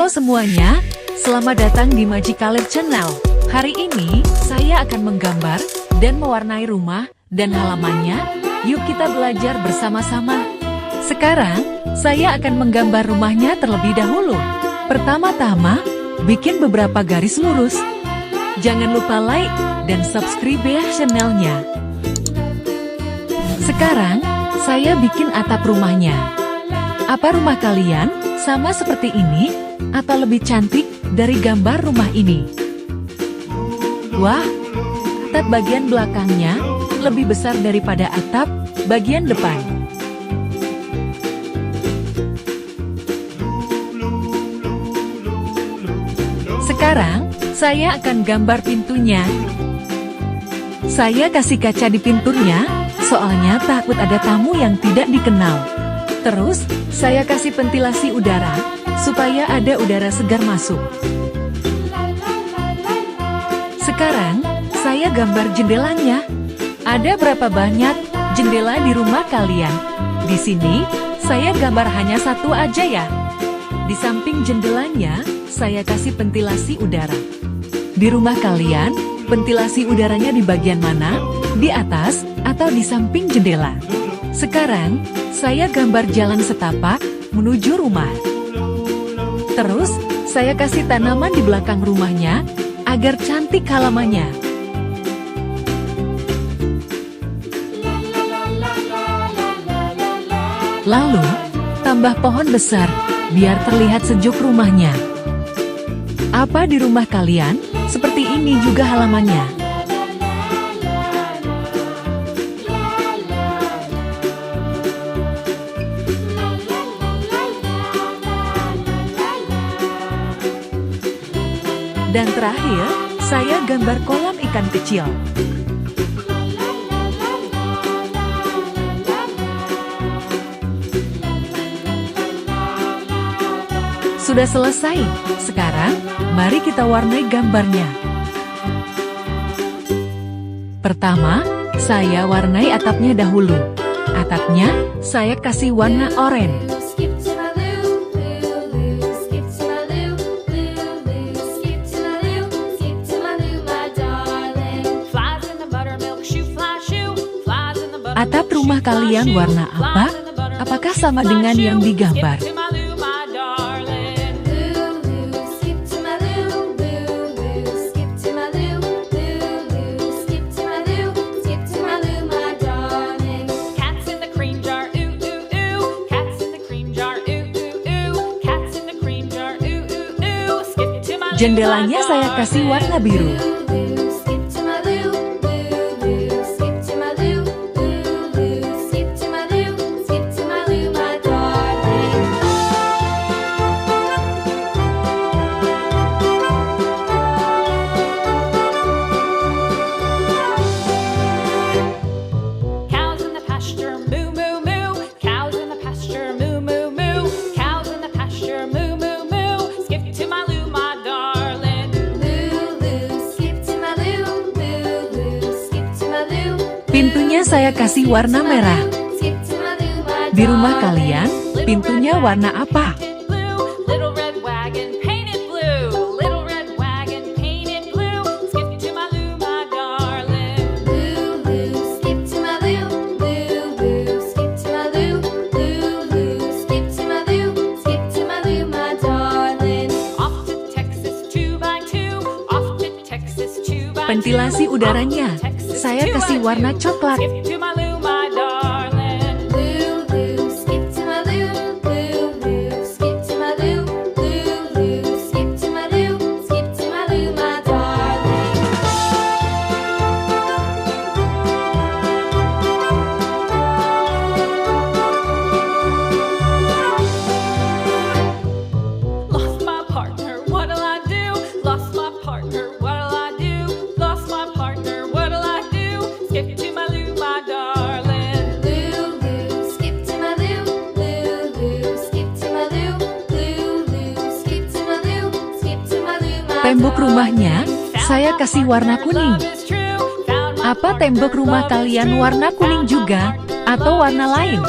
Halo semuanya, selamat datang di Magicaler Channel. Hari ini, saya akan menggambar dan mewarnai rumah dan halamannya. Yuk kita belajar bersama-sama. Sekarang, saya akan menggambar rumahnya terlebih dahulu. Pertama-tama, bikin beberapa garis lurus. Jangan lupa like dan subscribe ya channelnya. Sekarang, saya bikin atap rumahnya. Apa rumah kalian sama seperti ini, atau lebih cantik dari gambar rumah ini? Wah, atap bagian belakangnya lebih besar daripada atap bagian depan. Sekarang, saya akan gambar pintunya. Saya kasih kaca di pintunya, soalnya takut ada tamu yang tidak dikenal. Terus, saya kasih ventilasi udara, supaya ada udara segar masuk. Sekarang, saya gambar jendelanya. Ada berapa banyak jendela di rumah kalian? Di sini, saya gambar hanya satu aja ya. Di samping jendelanya, saya kasih ventilasi udara. Di rumah kalian, ventilasi udaranya di bagian mana? Di atas, atau di samping jendela? Sekarang, saya gambar jalan setapak menuju rumah. Terus, saya kasih tanaman di belakang rumahnya, agar cantik halamannya. Lalu, tambah pohon besar, biar terlihat sejuk rumahnya. Apa di rumah kalian? Seperti ini juga halamannya. Dan terakhir, saya gambar kolam ikan kecil. Sudah selesai. Sekarang, mari kita warnai gambarnya. Pertama, saya warnai atapnya dahulu. Atapnya, saya kasih warna oranye. Atap rumah kalian warna apa? Apakah sama dengan yang digambar? Jendelanya saya kasih warna biru. Pintunya saya kasih warna merah. Di rumah kalian, pintunya warna apa? Ventilasi udaranya, saya kasih warna coklat. Tembok rumahnya, saya kasih warna kuning. Apa tembok rumah kalian warna kuning juga, atau warna lain?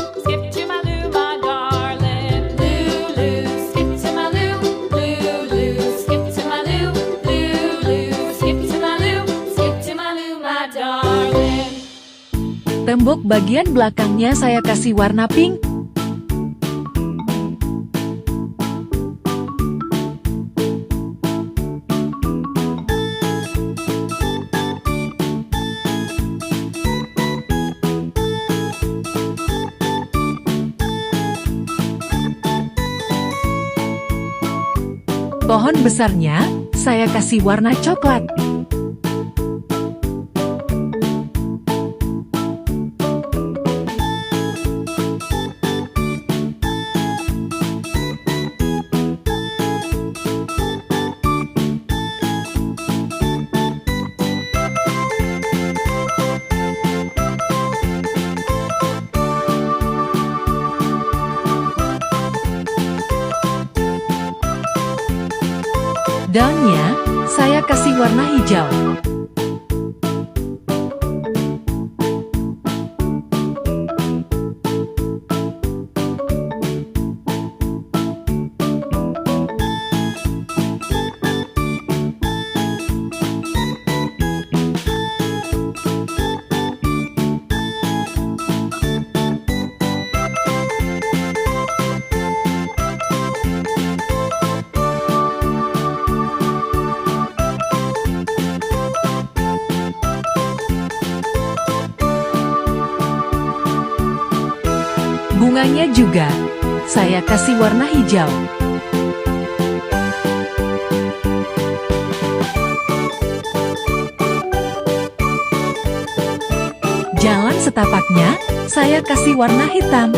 Tembok bagian belakangnya saya kasih warna pink. Pohon besarnya, saya kasih warna coklat. Daunnya, saya kasih warna hijau. Bunganya juga, saya kasih warna hijau. Jalan setapaknya, saya kasih warna hitam.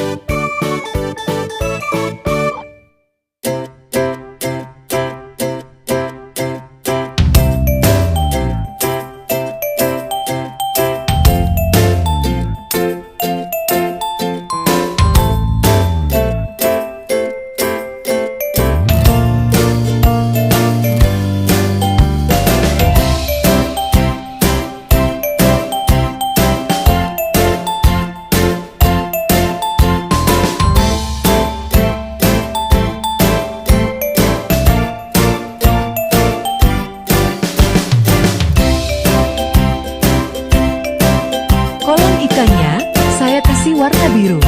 Ikannya, saya kasih warna biru.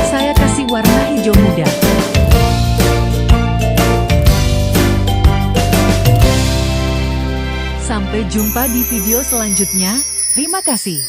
Saya kasih warna hijau muda. Sampai jumpa di video selanjutnya. Terima kasih.